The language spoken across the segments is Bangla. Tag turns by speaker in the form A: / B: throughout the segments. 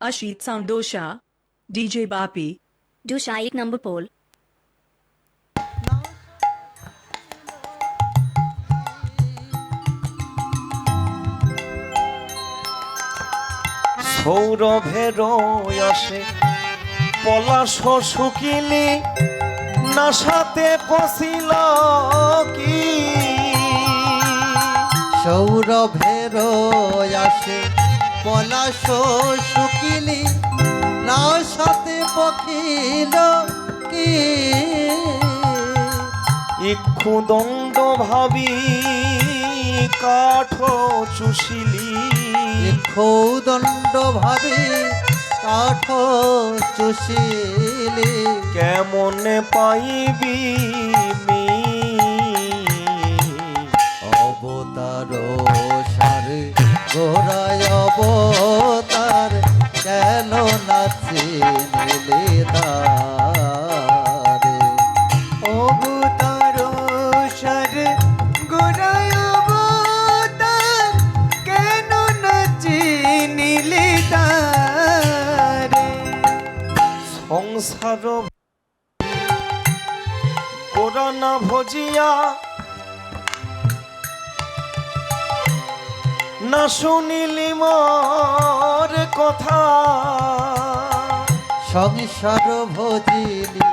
A: Ashit Sound Dosha, DJ Bapi.
B: Dosha 1 number pole.
C: সৌরভের আসে পলাশ শুকিলি নাশাতে পশিল কি
D: সৌরভের আসে পলাশ শুকিলি না সাথে পখিল কি
C: ইক্ষু দণ্ড ভাবি কাঠ চুষিলি
D: দণ্ড ভাবে কাঠ চুষিলি
C: কেমনে পাইবি মি
D: অবতার সারে গোরায় অবতার কেন নাচে নিলে তারে
E: অবতার সারে গোরায় অবতার কেন নাচে নিলে তারে
C: সংসার গোরা না ভজিয়া না শুনিলি মোর কথা
D: সংসার ভজিলি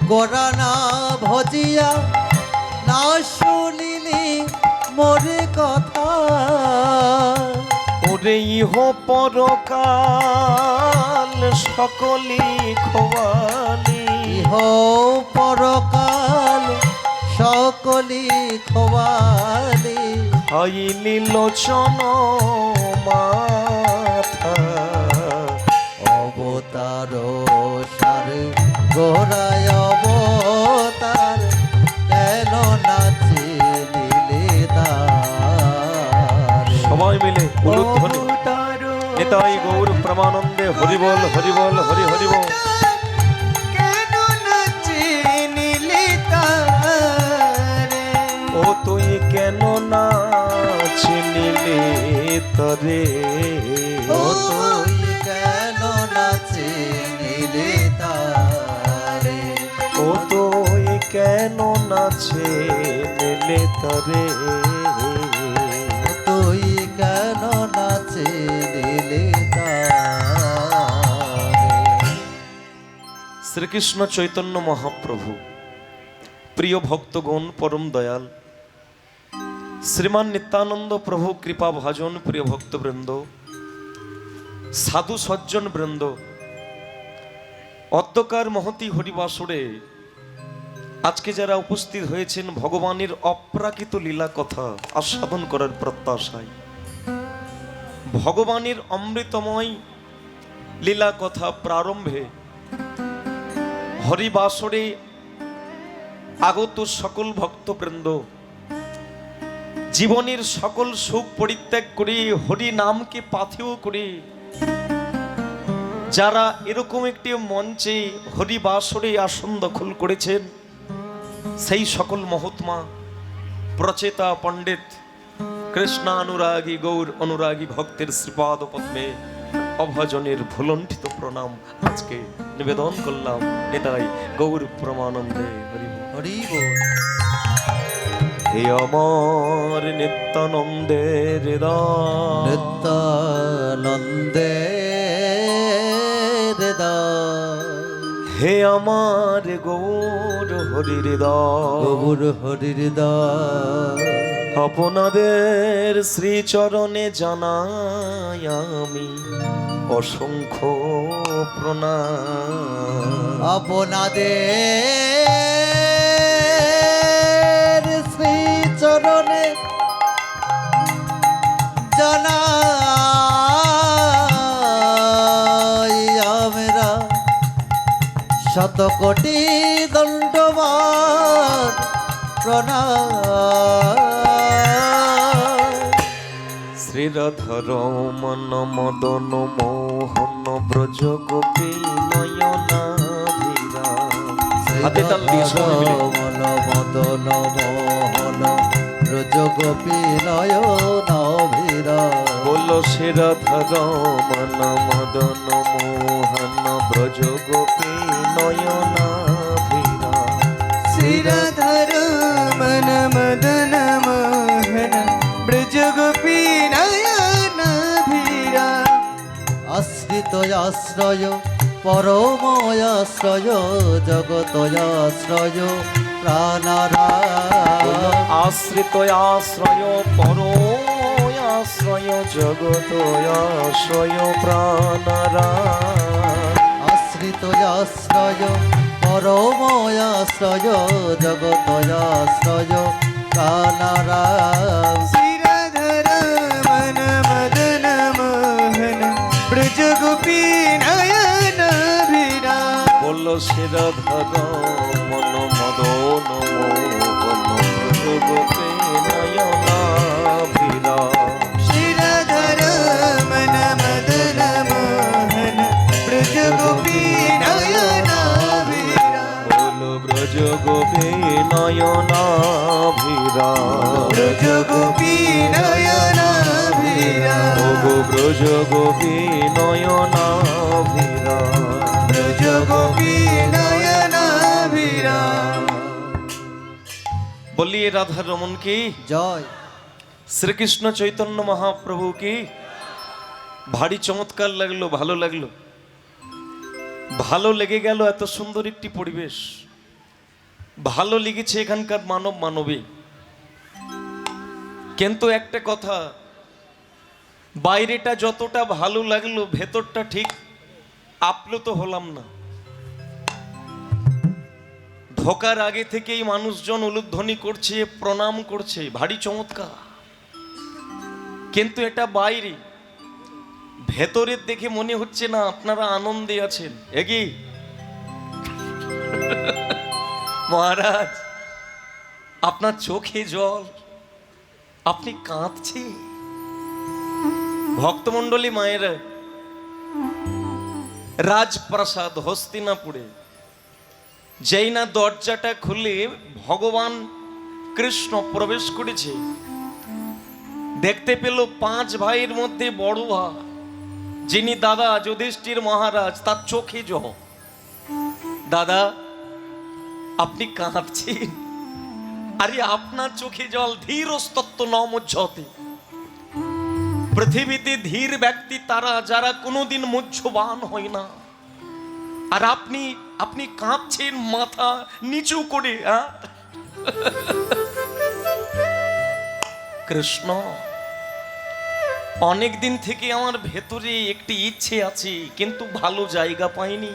D: গোরা না ভজিয়া না শুনিলি মোরে কথা
C: ওরে ইহ পরকাল সকলি খোয়ালি
D: ইহ পরকাল সকলি খোয়ালি
C: খাইলি লোচন মাথা
D: অবতার সারে গোরায় অবতার কেন নাচে নিলে তার
C: সবাই মিলে উলুধ্বনি
E: অবতার
C: নিতাই গৌর প্রমানন্দে হরিবল হরিবল হরি হরিবল
E: কেন নাচে নিলে তারে
C: ও তুই কেন না চিনিলে তরে
D: ও তুই কেন নাচে নিলে তারে
C: ও তুই কেন নাচে নিলে তরে
D: তুই কেন নাচে নিলে তারে
C: শ্রীকৃষ্ণ চৈতন্য মহাপ্রভু প্রিয় ভক্তগণ পরম দয়াল শ্রীমান নিত্যানন্দ প্রভু কৃপা ভাজন প্রিয় ভক্তবৃন্দ সাধু সজ্জন বৃন্দ অদ্যকার মহতি হরিবাসরে আজকে যারা উপস্থিত হয়েছেন ভগবানের অপ্রাকৃত লীলা কথা আস্বাদন করার প্রত্যাশায় ভগবানের অমৃতময় লীলা কথা প্রারম্ভে হরিবাসরে আগত সকল ভক্তবৃন্দ জীবনের সকল সুখ পরিত্যাগ করে হরি নামকে পাথেয় করে যারা এরকম একটি মঞ্চে হরিবাসরে আসন দখল করেছেন সেই সকল মহাত্মা প্রচেতা পণ্ডিত কৃষ্ণানুরাগী গৌর অনুরাগী ভক্তের শ্রীপাদ পদ্মে অভজনের ভুলণ্ঠিত প্রণাম আজকে নিবেদন করলাম এটাই গৌর প্রমানন্দে হরি
D: হরি বল
C: হে আমার নিত্যানন্দের হৃদয়
D: নিত্যানন্দে
C: হে আমার গৌর হরি হৃদয়
D: গৌর হরি হৃদয়
C: আপনাদের শ্রীচরণে জানাই আমি অসংখ্য প্রণাম
D: আপনাদের শ্রীচরণে জানাই আমরা শত কোটি দণ্ডবাদ প্রণাম
C: শ্রীরাধারমণ মদন মোহন ব্রজ গোপী নয়নাভিরা হাতে তাল দিয়ে সবাই মিলে।
D: মন মদন মোহন ব্রজ গোপী নয়নাভিরা
C: বলো সে রাধা রমন মদন মোহন ব্রজ গোপী নয়নাভিরা
E: শ্রীরাধার মন মদন মোহন ব্রজ গোপী নয়ন ভীরা
D: আশ্রিত আশ্রয় পরময়াশ্রয় জগতয়াশ্রয় প্রাণারা
C: আশ্রিত আশ্রয় পরয়াশ্রয় জগত আশ্রয় প্রাণরা
D: আশ্রিত আশ্রয় পরময়াশ্রয় জগতয়াশ্রয় প্রাণারা
E: শ্রীরাধার মন মদন মোহন ব্রজ গোপী নয়ন ভীরা
C: বলল সে রাধা মন মদন মোহন ব্রজ গোপী নয়নাভিরা
E: শ্রীরাধার মন মদন মোহন ব্রজ গোপী নয়ন ভীরা
C: বলো ব্রজ গোপী নয়নাভিরা
E: ব্রজ গোপী নয়ন ভীরা
C: ওগো ব্রজ গোপী নয়নাভিরা
E: ব্রজ গোপী নয়ন ভীরা
C: বলিয়ে রাধা রমন কি
D: জয়
C: শ্রীকৃষ্ণ চৈতন্য মহাপ্রভু কি ভারী চমৎকার লাগলো, ভালো লাগলো, ভালো লেগে গেল। এত সুন্দর একটি পরিবেশ, ভালো লেগেছে এখানকার মানব মানবী। কিন্তু একটা কথা, বাইরেটা যতটা ভালো লাগলো ভেতরটা ঠিক আপ্লুত হলাম না। ঢোকার আগে থেকেই মানুষজন উলুধ্বনি করছে, প্রণাম করছে, ভারী চমৎকার। কিন্তু এটা বাইরে, ভেতরের দেখে মনে হচ্ছে না আপনারা আনন্দে আছেন। এগি মহারাজ, আপনার চোখে জল, আপনি কাঁদছেন। ভক্তমণ্ডলী মায়েরা, রাজপ্রাসাদ হস্তিনাপুরে যেই না দরজাটা খুলে ভগবান কৃষ্ণ প্রবেশ করেছে, দেখতে পেল 5 ভাইয়ের মধ্যে বড় ভাই যিনি দাদা যুধিষ্ঠির মহারাজ, তার চোখে জল। দাদা, আপনি কাঁদছেন? আরে আপনার চোখে জল, ধীরস্তত্ব নমজ্জতে। পৃথিবীতে ধীর ব্যক্তি তারা যারা কোনোদিন মুহ্যবান হয় না। আর আপনি কাঁদছেন মাথা নিচু করে। কৃষ্ণ, অনেক দিন থেকে আমার ভেতরে একটি ইচ্ছে আছে, কিন্তু ভালো জায়গা পাইনি।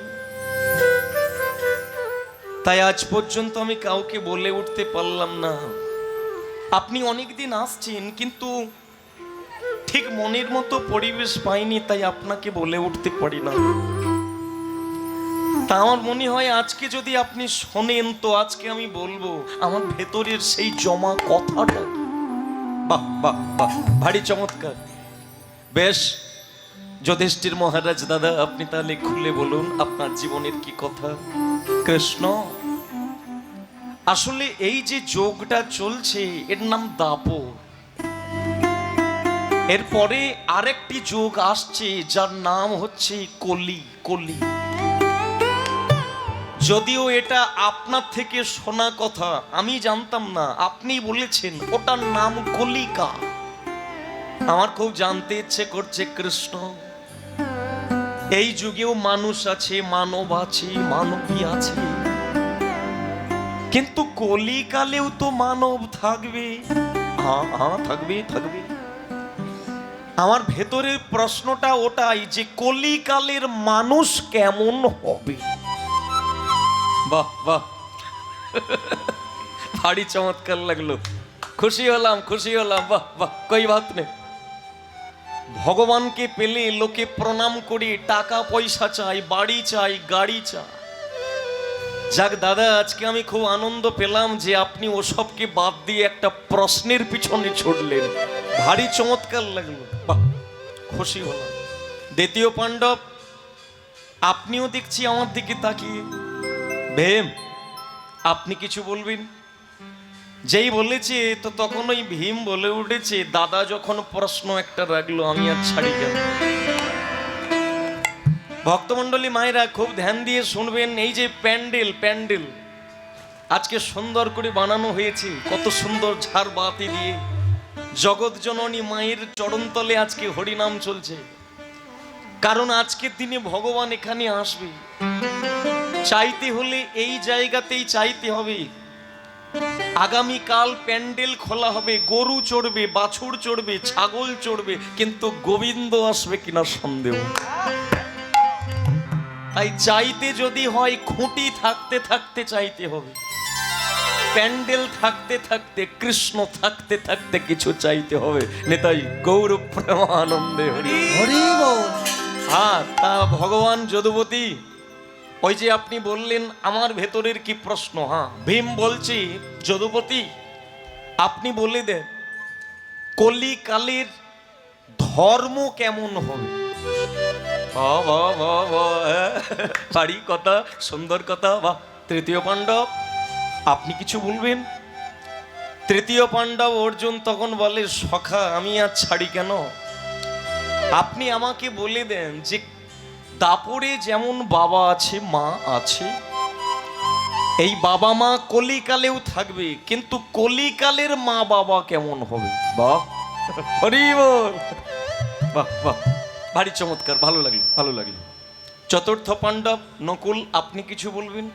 C: তাই আজ পর্যন্ত আমি কাউকে বলে উঠতে পারলাম না। আপনি অনেক দিন আসছেন, কিন্তু ঠিক মনের মতো পরিবেশ পাইনি, তাই আপনাকে বলে উঠতে পারি না। তা আমার মনে হয় আজকে যদি আপনি শোনেন, তো আজকে আমি বলবো আমার ভেতরের সেই জমা কথাটা। বাহ বাহ বাহ, ভারী চমৎকার। বেশ, যুধিষ্ঠির মহারাজ দাদা, আপনি তাহলে খুলে বলুন আপনার জীবনের কি কথা। কৃষ্ণ, আসলে এই যে যোগটা চলছে এর নাম দাপর। এরপরে আরেকটি যোগ আসছে যার নাম হচ্ছে কলি। কলি, যদিও এটা আপনার থেকে শোনা কথা, আমি জানতাম না, আপনি বলেছেন ওটার নাম কলিকা। আমার খুব জানতে ইচ্ছে করছে কৃষ্ণ, এই যুগেও মানুষ আছে, মানব আছে, মানবী আছে, কিন্তু কলিকালেও তো মানব থাকবে। হ্যাঁ, থাকবে থাকবে। আমার ভেতরের প্রশ্নটা ওটাই যে কলিকালের মানুষ কেমন হবে। বাহ বাহ, ভারী চমৎকার লাগলো, খুশি হলাম, খুশি হলাম। বাহ বাহ, কই বাত নেই। ভগবানকে পেলে লোকে প্রণাম করে টাকা পয়সা চাই, বাড়ি চাই, গাড়ি চাই। যাক দাদা, আজকে আমি খুব আনন্দ পেলাম যে আপনি ওসবকে বাদ দিয়ে একটা প্রশ্নের পিছনে ছুটলেন, ভারী চমৎকার লাগলো। বাহ, খুশি হলাম। দ্বিতীয় পাণ্ডব, আপনিও দেখছি আমার দিকে তাকিয়ে। ভীম, আপনি কিছু বলবেন? যেই বলেছে তো তখন ওই ভীম বলে উঠেছে, দাদা যখন প্রশ্ন একটা রাখলো আমি আর ছাড়ি কেন। ভক্তমণ্ডলী মায়েরা খুব ধ্যান দিয়ে শুনবেন। এই যে প্যান্ডেল প্যান্ডেল আজকে সুন্দর করে বানানো হয়েছে, কত সুন্দর ঝাড়বাতি দিয়ে জগৎ জননী মায়ের চরণতলে আজকে হরিনাম চলছে। কারণ আজকের দিনে ভগবান এখানে আসবে, চাইতে হলে এই জায়গাতেই চাইতে হবে। আগামীকাল প্যান্ডেল খোলা হবে, গরু চড়বে, বাছুর চড়বে, ছাগল চড়বে, কিন্তু গোবিন্দ আসবে কিনা সন্দেহ। তাই চাইতে যদি হয় খুঁটি থাকতে থাকতে চাইতে হবে, প্যান্ডেল থাকতে থাকতে, কৃষ্ণ থাকতে থাকতে কিছু চাইতে হবে। নেতাই গৌর প্রেমানন্দে হরি
D: হরি বল।
C: হ্যাঁ, তা ভগবান যদুপতি, ওই যে আপনি বললেন আমার ভেতরের কি প্রশ্ন। হ্যাঁ, ভীম বলছি যদুপতি আপনি বলে দেন কলিকালের ধর্ম কেমন হবে। বাড়ি কথা, সুন্দর কথা। বা তৃতীয় পাণ্ডব আপনি কিছু বলবেন। তৃতীয় পাণ্ডব অর্জুন তখন বলে, সখা আমি আর ছাড়ি কেন, আপনি আমাকে বলে দেন যে দাপরে যেমন বাবা আছে মা আছে, এই বাবা মা কলিকালেও থাকবে, কিন্তু কলিকালের মা বাবা কেমন হবে। বাহ, হরি বল। বাহ বাহ, ভারী চমৎকার, ভালো লাগলো ভালো লাগলো। চতুর্থ পাণ্ডব নকুল আপনি কিছু বলবেন।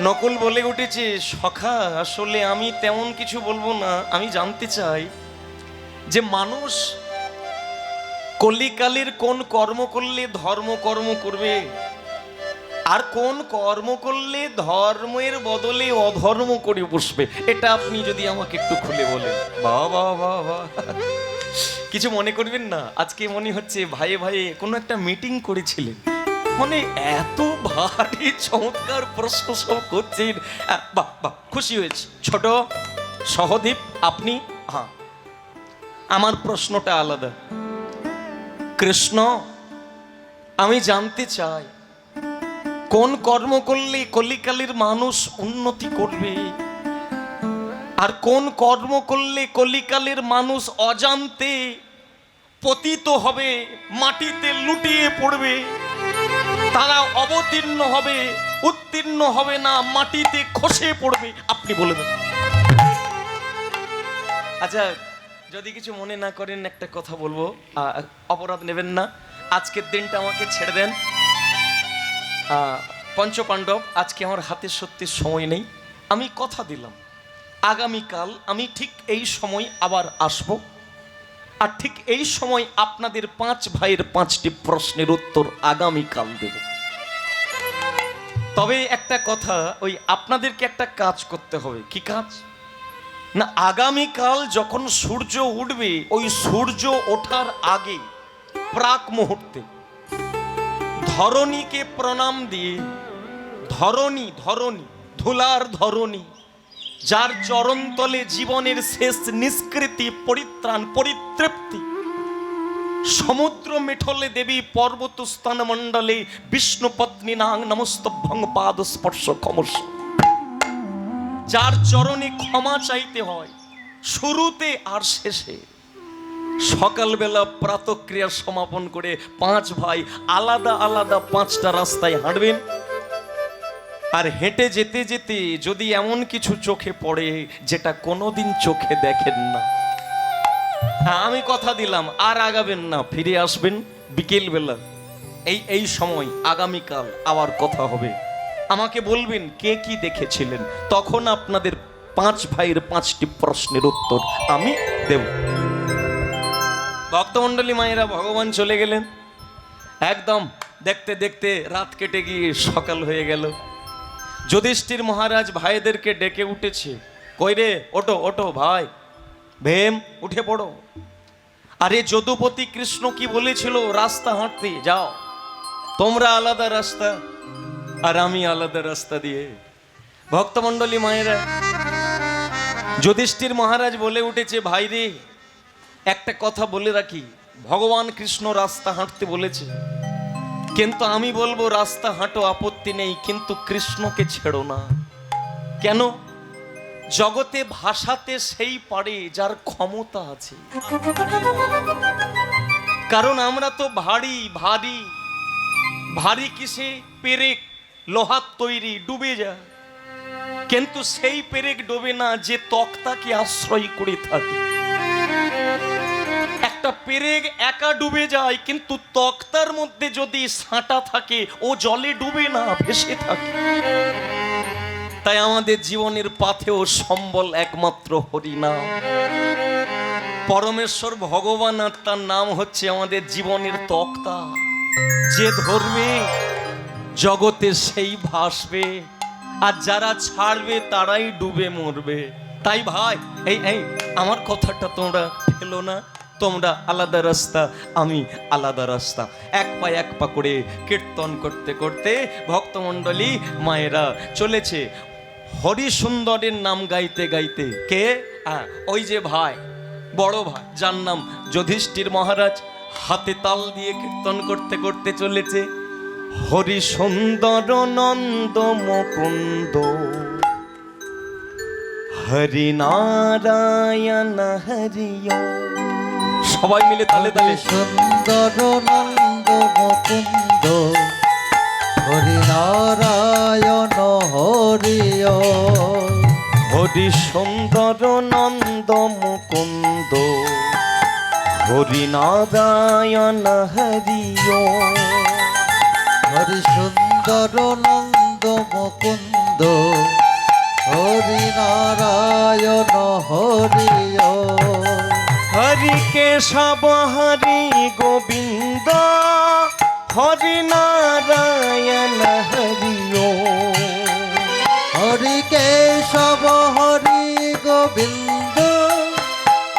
C: নকুল বলে উঠেছে, সখা আসলে আমি তেমন কিছু বলবো না, আমি জানতে চাই যে মানুষ কলিকালের কোন কর্ম করলে ধর্ম কর্ম করবে, আর কোন কর্ম করলে ধর্মের বদলে অধর্ম করে বসবে। এটা আপনি যদি আমাকে একটু খুলে বলেন। বাহ বাহ বাহ বাহ, কিছু মনে করবেন না। আজকে মনে হচ্ছে ভাইয়ে ভাইয়ে কোনো একটা মিটিং করেছিলেন, মানে এত ভারী চমৎকার প্রশ্ন সব করছেন। বাহ বাহ, খুশি হয়েছে। ছোট সহদীপ আপনি। হ্যাঁ, আমার প্রশ্নটা আলাদা। কৃষ্ণ, আমি জানতে চাই কোন কর্ম করলে কলিকালের মানুষ উন্নতি করবে, আর কোন কর্ম করলে কলিকালের মানুষ অজান্তে পতিত হবে, মাটিতে লুটিয়ে পড়বে, তারা অবতীর্ণ হবে, উত্তীর্ণ হবে না, মাটিতে খসে পড়বে। আপনি বলে দেন। আচ্ছা, যদি কিছু মনে না করেন একটা কথা বলবো, অপরাধ নেবেন না। আজকের দিনটা আমাকে ছেড়ে দেন। পঞ্চপাণ্ডব, আজকে আমার হাতে সত্যি সময় নেই। আমি কথা দিলাম আগামীকাল আমি ঠিক এই সময় আবার আসব, আর ঠিক এই সময় আপনাদের 5 ভাইয়ের 5টি প্রশ্নের উত্তর আগামীকাল দেব। তবে একটা কথা, ওই আপনাদেরকে একটা কাজ করতে হবে। কি কাজ না, আগামীকাল যখন সূর্য উঠবে, ওই সূর্য ওঠার আগে প্রাক মুহূর্তে ধরণীকে প্রণাম দিয়ে, ধরণী ধরণী ধুলার ধরণী, যার চরণতলে জীবনের শেষ নিষ্কৃতি, পরিত্রাণ, পরিতৃপ্তি, সমুদ্র মিঠলে দেবী পর্বত স্থান মণ্ডলে বিষ্ণু পত্নী নাং নমস্তভ্যং পাদ স্পর্শ ক্ষমস, যার চরণে ক্ষমা চাইতে হয় শুরুতে আর শেষে। সকালবেলা প্রাতঃক্রিয়া সমাপন করে 5 ভাই আলাদা আলাদা 5টা রাস্তায় হাঁটবেন, আর হেঁটে যেতে যেতে যদি এমন কিছু চোখে পড়ে যেটা কোনোদিন চোখে দেখেন না, হ্যাঁ আমি কথা দিলাম আর আগাবেন না, ফিরে আসবেন বিকেল বেলা। এই সময় আগামীকাল আবার কথা হবে। আমাকে বলবেন কে কি দেখেছিলেন, তখন আপনাদের 5 ভাইয়ের 5টি প্রশ্নের উত্তর আমি দেব। ভক্তমণ্ডলী মায়েরা, ভগবান চলে গেলেন। একদম দেখতে দেখতে রাত কেটে গিয়ে সকাল হয়ে গেল। যুধিষ্ঠির মহারাজ ভাইদেরকে ডেকে উঠেছে, কই রে, ওঠো ওঠো ভাই, ভীম উঠে পড়ো। আরে যদুপতি কৃষ্ণ কি বলেছিল, রাস্তা হাঁটতে যাও, তোমরা আলাদা রাস্তা আর আমি আলাদা রাস্তা দিয়ে। ভক্তমণ্ডলী মায়েরা, যুধিষ্ঠির মহারাজ বলে উঠেছে, ভাই রে একটা কথা বলে রাখি, ভগবান কৃষ্ণ রাস্তা হাঁটতে বলেছে, কিন্তু আমি বলবো রাস্তা হাঁটো, আপত্তি নেই, কিন্তু কৃষ্ণকে ছেড়ো না। কেন? জগতে ভাষাতে সেই পারে যার ক্ষমতা আছে। কারণ আমরা তো ভারী ভারী ভারী কিসে? পেরেক লোহার তৈরি, ডুবে যায়। কিন্তু সেই পেরেক ডোবে না যে তক্তাকে আশ্রয় করে থাকে। একটা পেরেক একা ডুবে যায়, কিন্তু তক্তার মধ্যে যদি সাঁটা থাকে ও জলে ডুবে না, ভেসে থাকে। তাই আমাদের জীবনের পাথেও সম্বল একমাত্র হরিনাম। পরমেশ্বর ভগবান আর তার নাম হচ্ছে আমাদের জীবনের তক্তা। যে ধরবে জগতে সেই ভাসবে, আর যারা ছাড়বে তারাই ডুবে মরবে। তাই ভাই, এই আমার কথাটা তোমরা ফেলো না। তোমরা আলাদা রাস্তা, আমি আলাদা রাস্তা। এক পা করে কীর্তন করতে করতে ভক্তমণ্ডলী মায়েরা চলেছে হরি সুন্দরের নাম গাইতে গাইতে। কে? ওই যে ভাই, বড় ভাই, যার নাম যুধিষ্ঠির মহারাজ, হাতে তাল দিয়ে কীর্তন করতে করতে চলেছে হরি সুন্দর নন্দ মুকুন্দ হরি নারায়ণ হরিয়। সবাই মিলে তালে তালে
D: সুন্দর নন্দ মুকুন্দ হরি নারায়ণ হরিয়।
C: হরি সুন্দর নন্দ মুকুন্দ হরি নারায়ণ হরিয়।
D: হরি সুন্দর নন্দ মুকুন্দ হরি নারায়ণ হরিয়।
C: হরি কেশব হরি গোবিন্দ হরি নারায়ণ হরিয়।
D: হরি কেশব হরি গোবিন্দ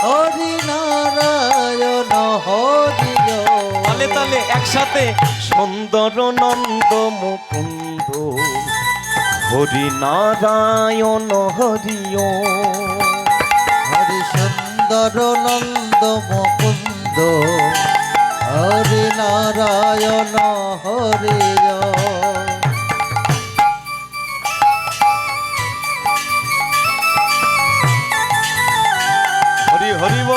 D: হরি নারায়ণ হরিয়।
C: তালে তালে একসাথে সুন্দর নন্দ মুকুন্দ হরি নারায়ণ হরিয়।
D: হরি সুন্দর নন্দ মুকুন্দ হরি নারায়ণ হরিয়।
C: হরি হরিব।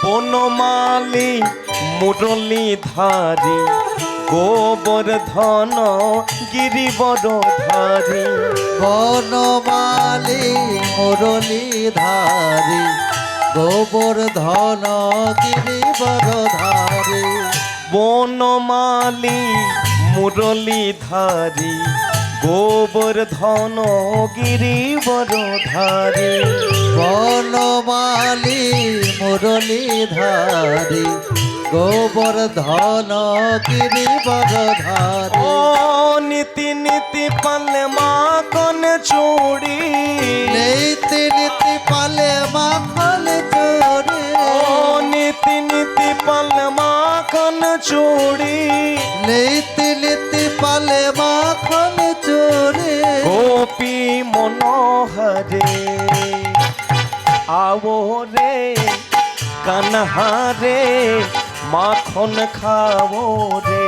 C: বনমালী মুরলী ধারী গোবর্ধন গিরিবর ধারী।
D: বনমালী মুরলী ধারী গোবর্ধন গিরিবর ধারী।
C: বনমালী মুরলী ধারী গোবর্ধন গিরিবর ধারী।
D: বনমালী মুরলী ধারী গোবর্ধন গিরিবর ধারী।
C: ও নীতি নীতি পালে মাখন চুড়ি।
D: নীতি নীতি পালে মাখন চুড়ি।
C: ও নীতি নীতি পালে মাখন চুড়ি।
D: নীতি নীতি পালে মাখন চুড়ি।
C: গোপী মনোহরে আও রে কানহারে মাখন খাবো রে।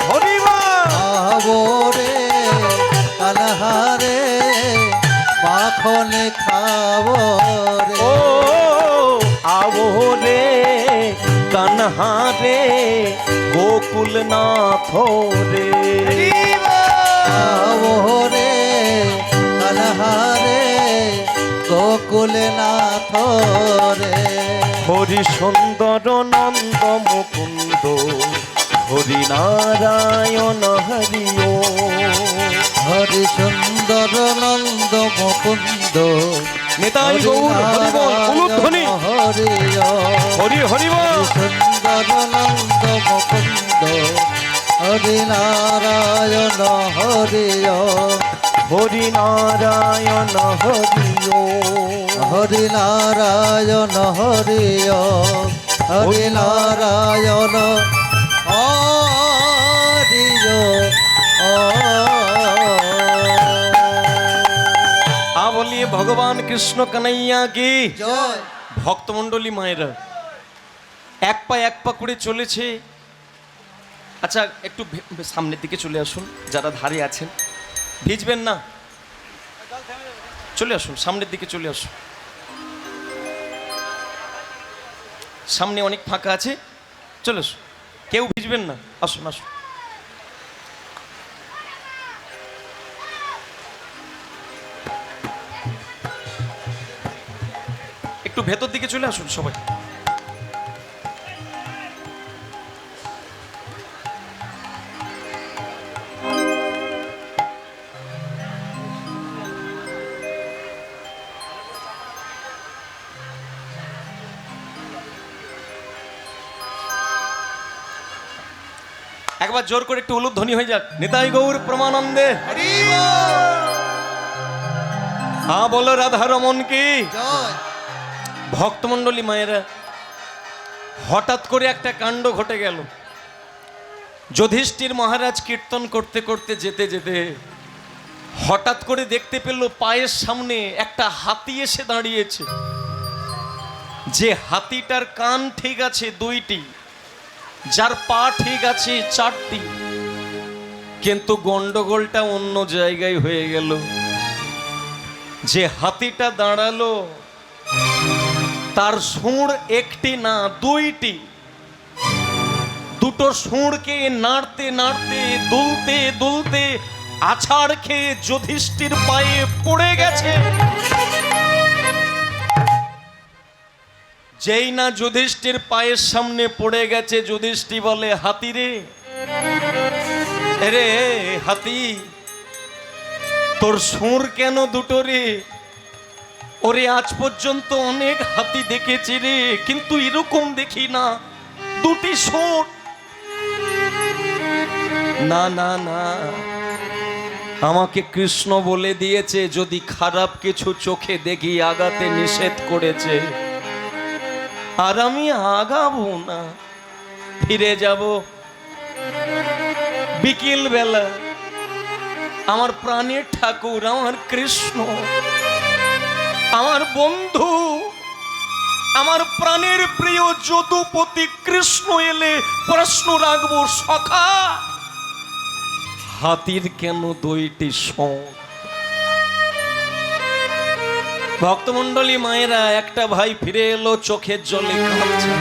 C: হরিবা
D: আবো রে কানহারে মাখন খাবো রে।
C: ও আও রে কানহারে গোকুলনাথ রে।
D: আবো রে কানহারে গোকুলনাথ রে।
C: হরি সুন্দর নন্দ মুকুন্দ হরি নারায়ণ হরিয়।
D: হরি সুন্দর নন্দ মুকুন্দ
C: নেতাই গৌর হরিবল উলুধ্বনি
D: হরিয়।
C: হরি হরিবল।
D: সুন্দর নন্দ মুকুন্দ হরি নারায়ণ হরিয়।
C: হরি নারায়ণ হরিয়।
D: হরি নারায়ণ হরিয়। হরি নারায়ণ
C: ভগবান কৃষ্ণ কানাইয়া কি
D: জয়।
C: ভক্তমণ্ডলী মায়েরা এক পা করে চলেছে। আচ্ছা একটু সামনের দিকে চলে আসুন, যারা ধারে আছেন ভিজবেন না, চলে আসুন সামনের দিকে চলে আসুন, সামনে অনেক ফাঁকা আছে, চলে আসুন, কেউ ভিজবেন না, আসুন আসুন। একটু ভেতর দিকে চলে আসুন সবাই। একবার জোর করে একটু উলুধ্বনি হয়ে যাক, নিতাই গৌর প্রমানন্দে। হ্যাঁ বলো রাধা রমন কি
D: জয়।
C: ভক্তমণ্ডলী মায়েরা, হঠাৎ করে একটা কাণ্ড ঘটে গেল। যুধিষ্ঠির মহারাজ কীর্তন করতে করতে যেতে যেতে হঠাৎ করে দেখতে পেল পায়ের সামনে একটা হাতি এসে দাঁড়িয়েছে। যে হাতিটার কান ঠিক আছে 2টি, যার পা ঠিক আছে 4টি, কিন্তু গন্ডগোলটা অন্য জায়গায় হয়ে গেল। যে হাতিটা দাঁড়ালো তার সুঁড় 1টি না 2টি, দুটো সুঁড়কে নাড়তে নাড়তে দুলতে দুলতে আছাড় খেয়ে যুধিষ্ঠির পায়ে পড়ে গেছে। যেই না যুধিষ্ঠির পায়ের সামনে পড়ে গেছে, যুধিষ্ঠির বলে হাতি রে, রে হাতি তোর সুর কেন দুটো রে? ওরে আজ পর্যন্ত অনেক হাতি দেখেছি রে, কিন্তু এরকম দেখি না 2টি সুর। না না না, আমাকে কৃষ্ণ বলে দিয়েছে যদি খারাপ কিছু চোখে দেখি আগাতে নিষেধ করেছে, আর আমি আগাবো না, ফিরে যাব। বিকেল বেলা আমার প্রাণের ঠাকুর, আমার কৃষ্ণ, আমার বন্ধু, আমার প্রাণের প্রিয় যদুপতি কৃষ্ণ এলে প্রশ্ন রাখবো, সখা হাতির কেন 2টি সুঁড়? ভক্তমণ্ডলী মায়েরা, একটা ভাই ফিরে এলো, চোখের জলে কাঁদছে।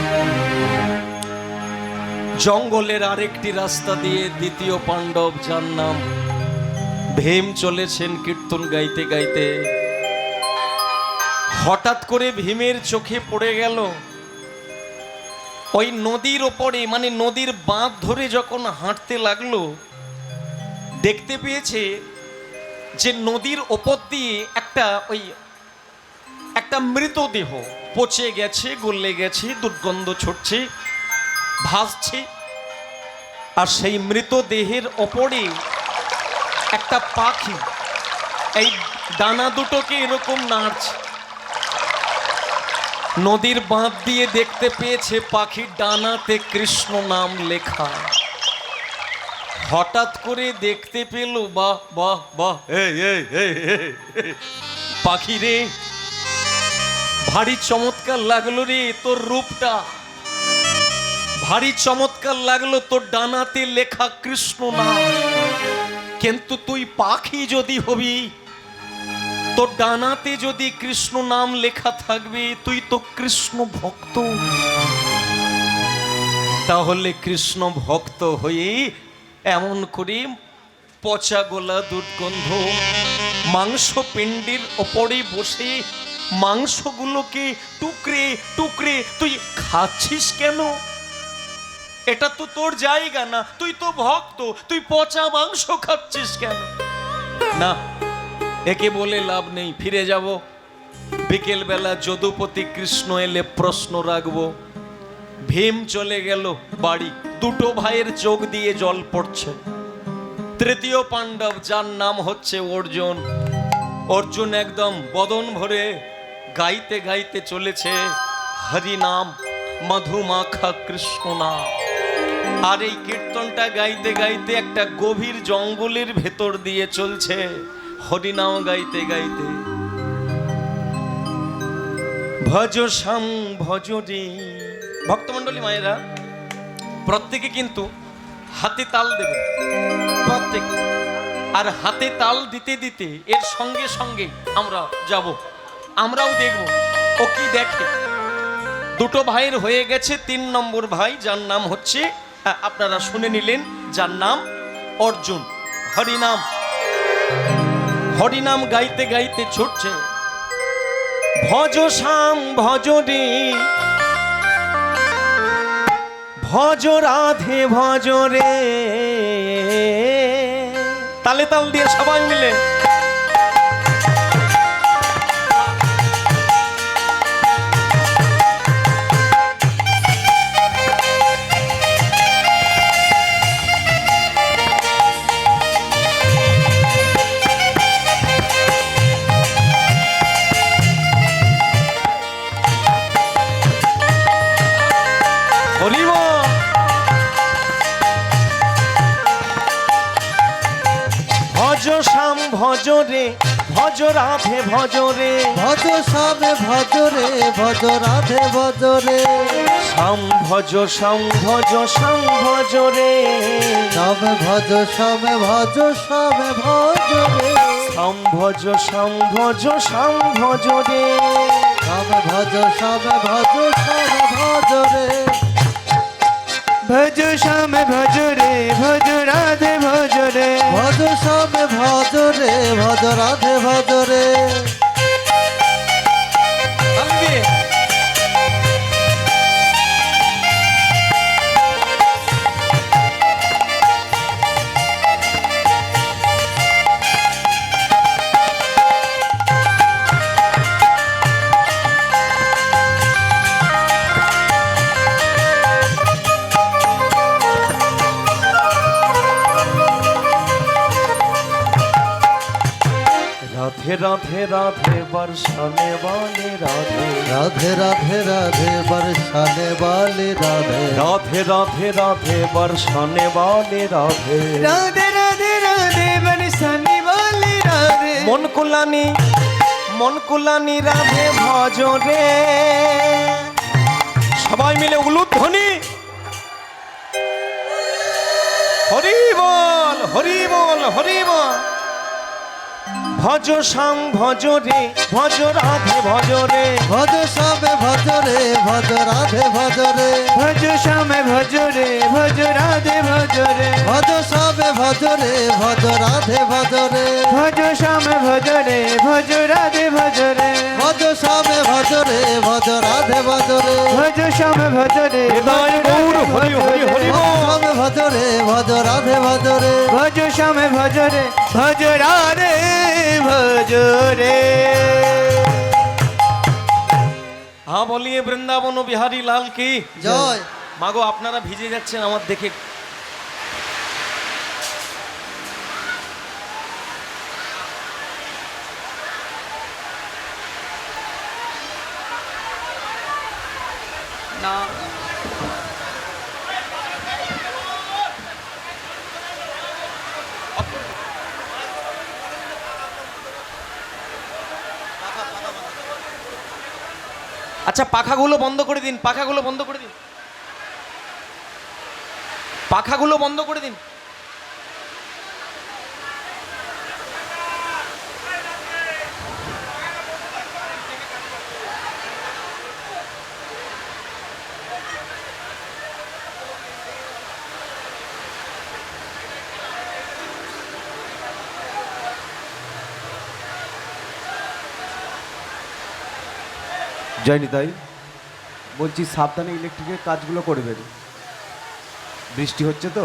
C: জঙ্গলের আরেকটি রাস্তা দিয়ে দ্বিতীয় পাণ্ডব, যার নাম ভীম, চলেছেন কীর্তন গাইতে গাইতে। হঠাৎ করে ভীমের চোখে পড়ে গেল ওই নদীর ওপরে, মানে নদীর বাঁধ ধরে যখন হাঁটতে লাগলো, দেখতে পেয়েছে যে নদীর ওপর দিয়ে একটা মৃতদেহ পচে গেছে, গলে গেছে, দুর্গন্ধ ছড়ছে, ভাসছে। আর সেই মৃতদেহের ওপরে একটা পাখি এই ডানা দুটোকে এরকম নাড়ছে। নদীর বাঁধ দিয়ে দেখতে পেয়েছে পাখির ডানাতে কৃষ্ণ নাম লেখা। হঠাৎ করে দেখতে পেল, বাহ বাহ বাহ, পাখি রে, ভারী চমৎকার লাগলো রে তোর রূপটা, ভারী চমৎকার লাগলো তোর ডানাতে লেখা কৃষ্ণ নাম। কিন্তু তুই পাখি যদি হবি, তোর ডানাতে যদি কৃষ্ণ নাম লেখা থাকবে, তুই তো কৃষ্ণ ভক্ত। তাহলে কৃষ্ণ ভক্ত হয়ে এমন করে পচা গোলা দুর্গন্ধ মাংস পিণ্ডির ওপরে বসে মাংসগুলোকে টুকরে টুকরে তুই খাচ্ছিস কেন? এটা তো তোর জায়গা না, তুই তো ভক্ত, তুই পচা মাংস খাচ্ছিস কেন? না, একে বলে লাভ নেই, ফিরে যাব। বিকেল বেলা যদুপতি কৃষ্ণ এলে প্রশ্ন রাখবো। ভীম চলে গেল বাড়ি, 2টো ভাইয়ের চোখ দিয়ে জল পড়ছে। তৃতীয় পাণ্ডব, যার নাম হচ্ছে অর্জুন, অর্জুন একদম বদন ভরে গাইতে গাইতে চলেছে হরি নাম, মধুমাখা কৃষ্ণ নাম। আর এই কীর্তনটা গাইতে গাইতে একটা গভীর জঙ্গলের ভেতর দিয়ে চলছে, হরিনাম গাইতে গাইতে। ভজ শ্যাম ভজ রে। ভক্তমণ্ডলী মায়েরা, প্রত্যেকে কিন্তু হাতে তাল দেবে, প্রত্যেকে। আর হাতে তাল দিতে দিতে এর সঙ্গে সঙ্গে আমরা যাব, আমরাও দেখব ও কি দেখে। দুটো ভাইয়ের হয়ে গেছে, 3 নম্বর ভাই যার নাম হচ্ছে, আপনারা শুনে নিলেন, যার নাম অর্জুন। হরিনাম হরিনাম গাইতে গাইতে ছুটছে, ভজ শ্যাম ভজ রে, ভজ রাধে ভজ রে। তালে তাল দিয়ে সবাই মিলে হরিব। ভজ শ্যাম ভজ রে, ভজ রাধে ভজ রে,
D: ভজ শ্যামে ভজ রে, ভজ রাধে ভজ রে।
C: শ্যাম ভজ শ্যাম ভজ শ্যাম ভজ রে,
D: শ্যামে ভজ শ্যামে ভজ শ্যামে ভজ রে।
C: শ্যাম ভজ শ্যাম ভজ শ্যাম ভজ রে,
D: শ্যামে ভজ শ্যামে ভজ শ্যামে ভজ রে।
E: ভজ শ্যাম ভজ রে, ভজ রাধে ভজ রে।
D: ভজ শ্যামে ভজ রে, ভজ রাধে ভজ রে।
C: তাল দিয়ে রাধে রাধে রাধে বর্ষানে वाले রাধে,
D: রাধে রাধে রাধে বর্ষানে वाले রাধে।
C: রাধে রাধে রাধে বর্ষানে वाले রাধে।
E: রাধে রাধে রাধে বরসানে वाले রাধে।
C: মন কুলানি রাধে ভজ রে। সবাই মিলে উলুধ্বনি, হরি বল হরি বল হরি বল। ভজ শ্যাম ভজ রে, ভজ রাধে ভজ রে,
D: ভজ শ্যামে ভজ রে, ভজ রাধে ভজ রে।
E: ভজ শ্যাম ভজ রে, ভজ রাধে ভজ রে।
D: ভজ শ্যামে ভজ রে, ভজ রাধে ভজ রে।
E: ভজ শ্যাম ভজ রে, ভজ রাধে ভজ রে।
D: ভজ শ্যামে ভজ রে, ভজ রাধে ভজ রে।
E: ভজ শ্যাম ভজ রে,
C: হৃদয় গৌর হরি হরি হরি
D: ভজ
C: বল।
D: শ্যামে ভজ রে, ভজ রাধে ভজ রে।
E: ভজ শ্যাম ভজ রে, ভজ রাধে ভজ রে।
C: হ্যাঁ বলিয়ে বৃন্দাবন ও বিহারী লাল কি
D: জয়।
C: মাগো, আপনারা ভিজে যাচ্ছেন আমার দেখে। না আচ্ছা, পাখাগুলো বন্ধ করে দিন, পাখাগুলো বন্ধ করে দিন, পাখাগুলো বন্ধ করে দিন।
F: জয়নিতাই বলছি, সাবধানে ইলেকট্রিকের কাজগুলো করবেন, বৃষ্টি হচ্ছে তো।